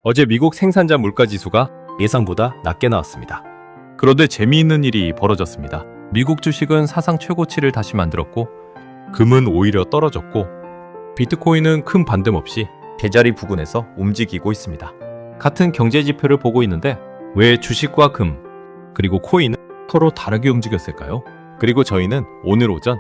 어제 미국 생산자 물가지수가 예상보다 낮게 나왔습니다. 그런데 재미있는 일이 벌어졌습니다. 미국 주식은 사상 최고치를 다시 만들었고 금은 오히려 떨어졌고 비트코인은 큰 반등 없이 제자리 부근에서 움직이고 있습니다. 같은 경제 지표를 보고 있는데 왜 주식과 금 그리고 코인은 서로 다르게 움직였을까요? 그리고 저희는 오늘 오전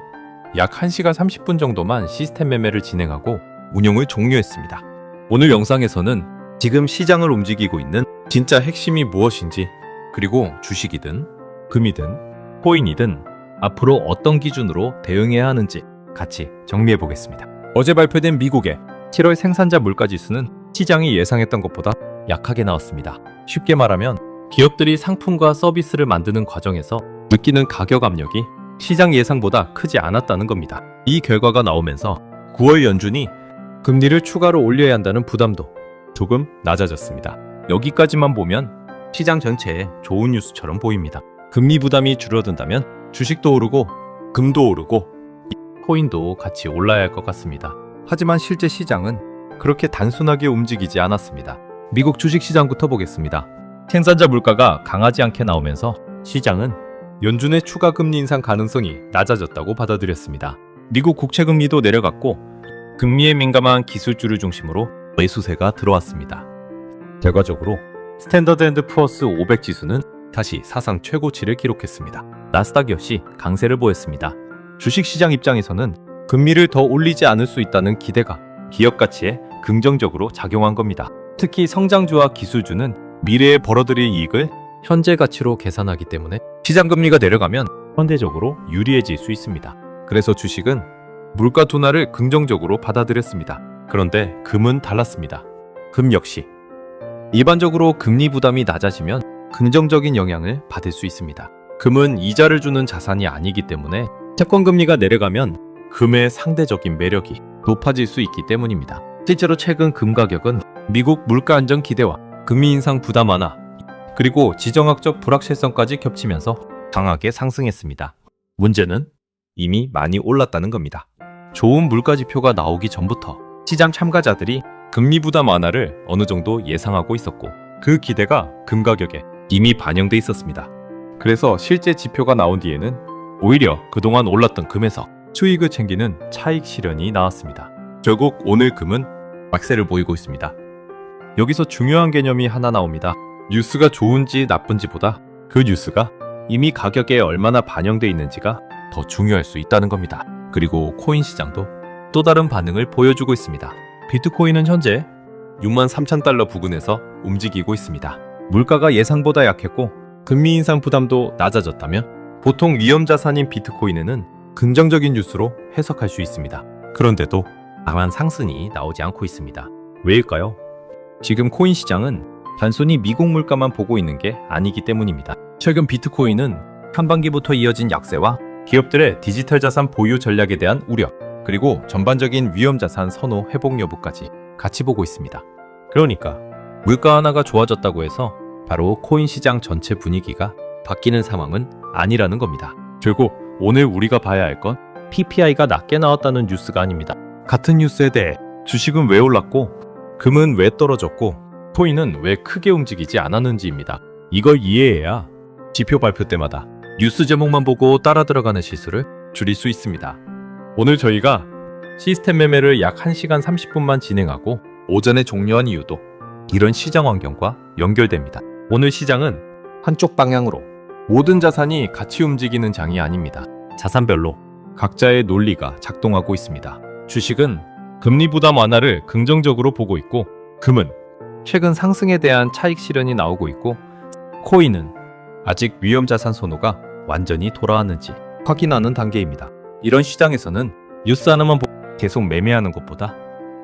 약 1시간 30분 정도만 시스템 매매를 진행하고 운용을 종료했습니다. 오늘 영상에서는 지금 시장을 움직이고 있는 진짜 핵심이 무엇인지, 그리고 주식이든 금이든 코인이든 앞으로 어떤 기준으로 대응해야 하는지 같이 정리해 보겠습니다. 어제 발표된 미국의 7월 생산자 물가지수는 시장이 예상했던 것보다 약하게 나왔습니다. 쉽게 말하면 기업들이 상품과 서비스를 만드는 과정에서 느끼는 가격 압력이 시장 예상보다 크지 않았다는 겁니다. 이 결과가 나오면서 9월 연준이 금리를 추가로 올려야 한다는 부담도 조금 낮아졌습니다. 여기까지만 보면 시장 전체에 좋은 뉴스처럼 보입니다. 금리 부담이 줄어든다면 주식도 오르고 금도 오르고 코인도 같이 올라야 할 것 같습니다. 하지만 실제 시장은 그렇게 단순하게 움직이지 않았습니다. 미국 주식시장부터 보겠습니다. 생산자 물가가 강하지 않게 나오면서 시장은 연준의 추가 금리 인상 가능성이 낮아졌다고 받아들였습니다. 미국 국채금리도 내려갔고 금리에 민감한 기술주를 중심으로 매수세가 들어왔습니다. 결과적으로 스탠더드 앤드 푸어스 500 지수는 다시 사상 최고치를 기록했습니다. 나스닥 역시 강세를 보였습니다. 주식시장 입장에서는 금리를 더 올리지 않을 수 있다는 기대가 기업 가치에 긍정적으로 작용한 겁니다. 특히 성장주와 기술주는 미래에 벌어들일 이익을 현재 가치로 계산하기 때문에 시장 금리가 내려가면 현대적으로 유리해질 수 있습니다. 그래서 주식은 물가 둔화를 긍정적으로 받아들였습니다. 그런데 금은 달랐습니다. 금 역시 일반적으로 금리 부담이 낮아지면 긍정적인 영향을 받을 수 있습니다. 금은 이자를 주는 자산이 아니기 때문에 채권 금리가 내려가면 금의 상대적인 매력이 높아질 수 있기 때문입니다. 실제로 최근 금 가격은 미국 물가 안정 기대와 금리 인상 부담 완화 그리고 지정학적 불확실성까지 겹치면서 강하게 상승했습니다. 문제는 이미 많이 올랐다는 겁니다. 좋은 물가 지표가 나오기 전부터 시장 참가자들이 금리 부담 완화를 어느 정도 예상하고 있었고 그 기대가 금 가격에 이미 반영돼 있었습니다. 그래서 실제 지표가 나온 뒤에는 오히려 그동안 올랐던 금에서 수익을 챙기는 차익 실현이 나왔습니다. 결국 오늘 금은 약세를 보이고 있습니다. 여기서 중요한 개념이 하나 나옵니다. 뉴스가 좋은지 나쁜지보다 그 뉴스가 이미 가격에 얼마나 반영돼 있는지가 더 중요할 수 있다는 겁니다. 그리고 코인 시장도 또 다른 반응을 보여주고 있습니다. 비트코인은 현재 63,000달러 부근에서 움직이고 있습니다. 물가가 예상보다 약했고 금리 인상 부담도 낮아졌다면 보통 위험 자산인 비트코인에는 긍정적인 뉴스로 해석할 수 있습니다. 그런데도 강한 상승이 나오지 않고 있습니다. 왜일까요? 지금 코인 시장은 단순히 미국 물가만 보고 있는 게 아니기 때문입니다. 최근 비트코인은 하반기부터 이어진 약세와 기업들의 디지털 자산 보유 전략에 대한 우려 그리고 전반적인 위험자산 선호 회복 여부까지 같이 보고 있습니다. 그러니까 물가 하나가 좋아졌다고 해서 바로 코인 시장 전체 분위기가 바뀌는 상황은 아니라는 겁니다. 결국 오늘 우리가 봐야 할 건 PPI가 낮게 나왔다는 뉴스가 아닙니다. 같은 뉴스에 대해 주식은 왜 올랐고 금은 왜 떨어졌고 코인은 왜 크게 움직이지 않았는지입니다. 이걸 이해해야 지표 발표 때마다 뉴스 제목만 보고 따라 들어가는 실수를 줄일 수 있습니다. 오늘 저희가 시스템 매매를 약 1시간 30분만 진행하고 오전에 종료한 이유도 이런 시장 환경과 연결됩니다. 오늘 시장은 한쪽 방향으로 모든 자산이 같이 움직이는 장이 아닙니다. 자산별로 각자의 논리가 작동하고 있습니다. 주식은 금리 부담 완화를 긍정적으로 보고 있고 금은 최근 상승에 대한 차익 실현이 나오고 있고 코인은 아직 위험 자산 선호가 완전히 돌아왔는지 확인하는 단계입니다. 이런 시장에서는 뉴스 하나만 보고 계속 매매하는 것보다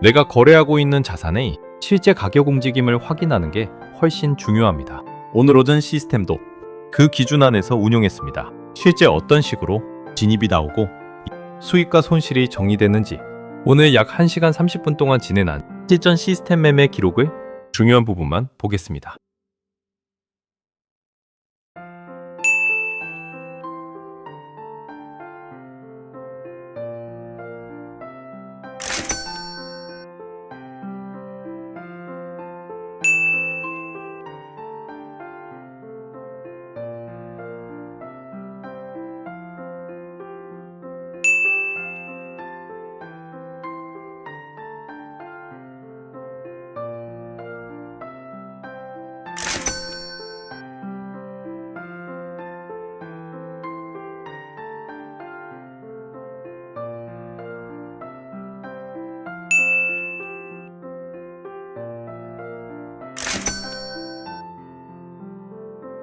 내가 거래하고 있는 자산의 실제 가격 움직임을 확인하는 게 훨씬 중요합니다. 오늘 오전 시스템도 그 기준 안에서 운용했습니다. 실제 어떤 식으로 진입이 나오고 수익과 손실이 정의되는지 오늘 약 1시간 30분 동안 진행한 실전 시스템 매매 기록을 중요한 부분만 보겠습니다.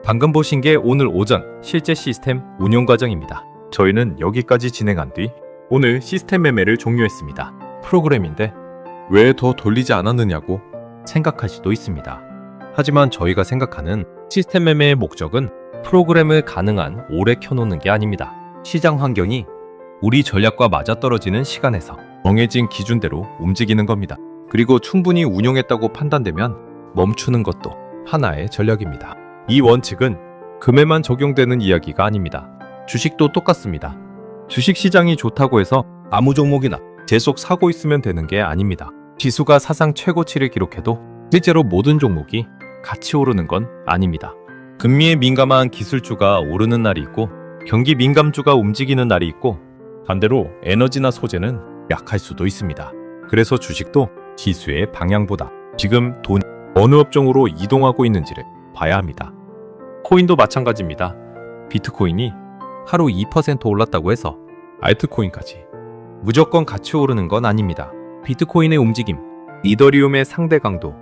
방금 보신 게 오늘 오전 실제 시스템 운용 과정입니다. 저희는 여기까지 진행한 뒤 오늘 시스템 매매를 종료했습니다. 프로그램인데 왜 더 돌리지 않았느냐고 생각할 수도 있습니다. 하지만 저희가 생각하는 시스템 매매의 목적은 프로그램을 가능한 오래 켜놓는 게 아닙니다. 시장 환경이 우리 전략과 맞아떨어지는 시간에서 정해진 기준대로 움직이는 겁니다. 그리고 충분히 운용했다고 판단되면 멈추는 것도 하나의 전략입니다. 이 원칙은 금에만 적용되는 이야기가 아닙니다. 주식도 똑같습니다. 주식 시장이 좋다고 해서 아무 종목이나 계속 사고 있으면 되는 게 아닙니다. 지수가 사상 최고치를 기록해도 실제로 모든 종목이 같이 오르는 건 아닙니다. 금리에 민감한 기술주가 오르는 날이 있고 경기 민감주가 움직이는 날이 있고 반대로 에너지나 소재는 약할 수도 있습니다. 그래서 주식도 지수의 방향보다 지금 돈 어느 업종으로 이동하고 있는지를 봐야 합니다. 코인도 마찬가지입니다. 비트코인이 하루 2% 올랐다고 해서 알트코인까지 무조건 같이 오르는 건 아닙니다. 비트코인의 움직임, 이더리움의 상대 강도,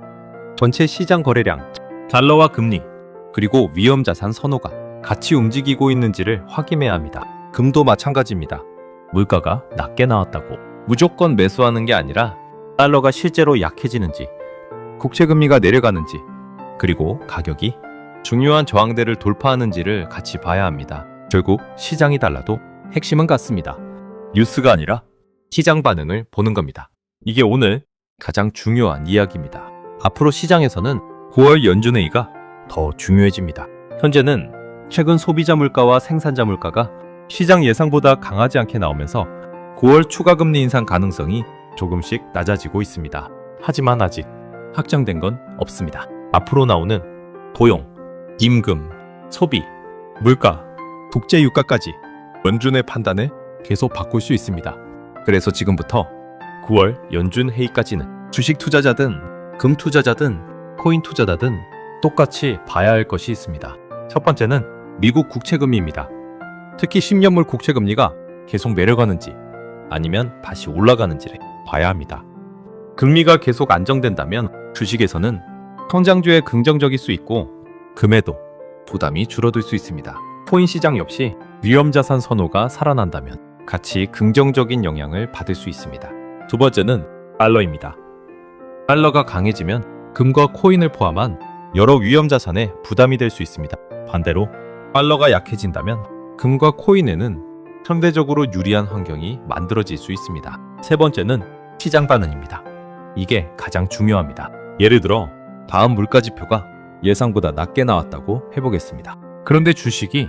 전체 시장 거래량, 달러와 금리, 그리고 위험자산 선호가 같이 움직이고 있는지를 확인해야 합니다. 금도 마찬가지입니다. 물가가 낮게 나왔다고 무조건 매수하는 게 아니라 달러가 실제로 약해지는지, 국채금리가 내려가는지, 그리고 가격이 중요한 저항대를 돌파하는지를 같이 봐야 합니다. 결국 시장이 달라도 핵심은 같습니다. 뉴스가 아니라 시장 반응을 보는 겁니다. 이게 오늘 가장 중요한 이야기입니다. 앞으로 시장에서는 9월 연준회의가 더 중요해집니다. 현재는 최근 소비자 물가와 생산자 물가가 시장 예상보다 강하지 않게 나오면서 9월 추가 금리 인상 가능성이 조금씩 낮아지고 있습니다. 하지만 아직 확정된 건 없습니다. 앞으로 나오는 고용, 임금, 소비, 물가, 국제 유가까지 연준의 판단을 계속 바꿀 수 있습니다. 그래서 지금부터 9월 연준 회의까지는 주식 투자자든 금 투자자든 코인 투자자든 똑같이 봐야 할 것이 있습니다. 첫 번째는 미국 국채금리입니다. 특히 10년물 국채금리가 계속 내려가는지 아니면 다시 올라가는지를 봐야 합니다. 금리가 계속 안정된다면 주식에서는 성장주에 긍정적일 수 있고 금에도 부담이 줄어들 수 있습니다. 코인 시장 역시 위험자산 선호가 살아난다면 같이 긍정적인 영향을 받을 수 있습니다. 두 번째는 달러입니다. 달러가 강해지면 금과 코인을 포함한 여러 위험자산에 부담이 될 수 있습니다. 반대로 달러가 약해진다면 금과 코인에는 상대적으로 유리한 환경이 만들어질 수 있습니다. 세 번째는 시장 반응입니다. 이게 가장 중요합니다. 예를 들어 다음 물가지표가 예상보다 낮게 나왔다고 해보겠습니다. 그런데 주식이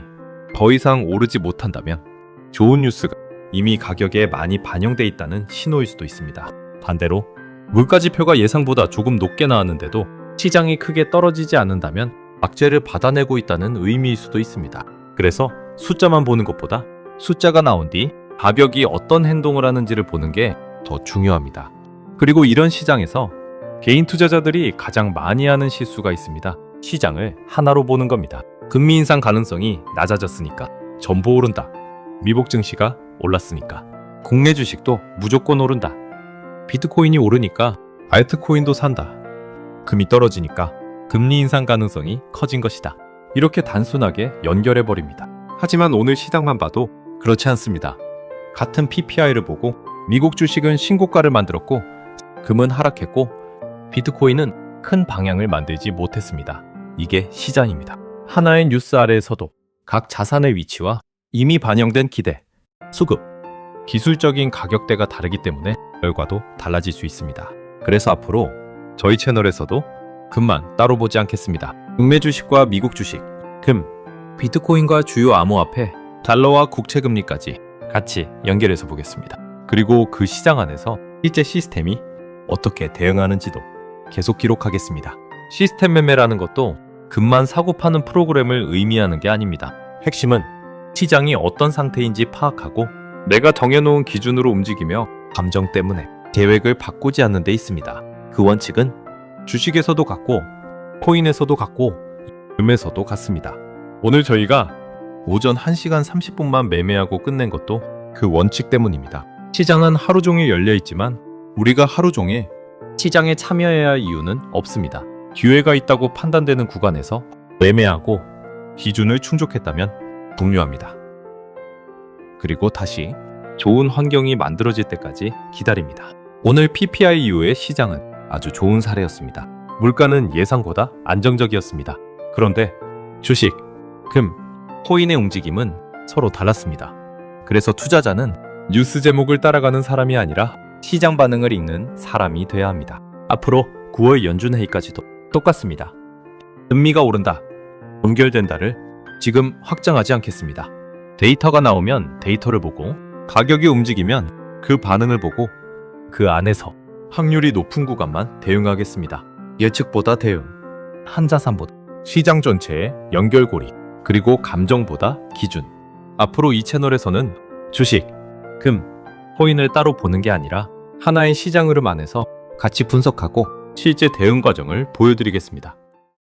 더 이상 오르지 못한다면 좋은 뉴스가 이미 가격에 많이 반영돼 있다는 신호일 수도 있습니다. 반대로 물가지표가 예상보다 조금 높게 나왔는데도 시장이 크게 떨어지지 않는다면 악재를 받아내고 있다는 의미일 수도 있습니다. 그래서 숫자만 보는 것보다 숫자가 나온 뒤 가격이 어떤 행동을 하는지를 보는 게 더 중요합니다. 그리고 이런 시장에서 개인 투자자들이 가장 많이 하는 실수가 있습니다. 시장을 하나로 보는 겁니다. 금리 인상 가능성이 낮아졌으니까 전부 오른다. 미국 증시가 올랐으니까 국내 주식도 무조건 오른다. 비트코인이 오르니까 알트코인도 산다. 금이 떨어지니까 금리 인상 가능성이 커진 것이다. 이렇게 단순하게 연결해버립니다. 하지만 오늘 시장만 봐도 그렇지 않습니다. 같은 PPI를 보고 미국 주식은 신고가를 만들었고 금은 하락했고 비트코인은 큰 방향을 만들지 못했습니다. 이게 시장입니다. 하나의 뉴스 아래에서도 각 자산의 위치와 이미 반영된 기대, 수급, 기술적인 가격대가 다르기 때문에 결과도 달라질 수 있습니다. 그래서 앞으로 저희 채널에서도 금만 따로 보지 않겠습니다. 국내 주식과 미국 주식, 금, 비트코인과 주요 암호화폐, 달러와 국채금리까지 같이 연결해서 보겠습니다. 그리고 그 시장 안에서 실제 시스템이 어떻게 대응하는지도 계속 기록하겠습니다. 시스템 매매라는 것도 금만 사고 파는 프로그램을 의미하는 게 아닙니다. 핵심은 시장이 어떤 상태인지 파악하고 내가 정해놓은 기준으로 움직이며 감정 때문에 계획을 바꾸지 않는 데 있습니다. 그 원칙은 주식에서도 같고 코인에서도 같고 금에서도 같습니다. 오늘 저희가 오전 1시간 30분만 매매하고 끝낸 것도 그 원칙 때문입니다. 시장은 하루 종일 열려 있지만 우리가 하루 종일 시장에 참여해야 할 이유는 없습니다. 기회가 있다고 판단되는 구간에서 매매하고 기준을 충족했다면 종료합니다. 그리고 다시 좋은 환경이 만들어질 때까지 기다립니다. 오늘 PPI 이후의 시장은 아주 좋은 사례였습니다. 물가는 예상보다 안정적이었습니다. 그런데 주식, 금, 코인의 움직임은 서로 달랐습니다. 그래서 투자자는 뉴스 제목을 따라가는 사람이 아니라 시장 반응을 읽는 사람이 돼야 합니다. 앞으로 9월 연준회의까지도 똑같습니다. 금리가 오른다, 연결된다를 지금 확장하지 않겠습니다. 데이터가 나오면 데이터를 보고, 가격이 움직이면 그 반응을 보고 그 안에서 확률이 높은 구간만 대응하겠습니다. 예측보다 대응, 한자산보다 시장 전체의 연결고리, 그리고 감정보다 기준. 앞으로 이 채널에서는 주식, 금, 코인을 따로 보는 게 아니라 하나의 시장 흐름 안에서 같이 분석하고 실제 대응 과정을 보여드리겠습니다.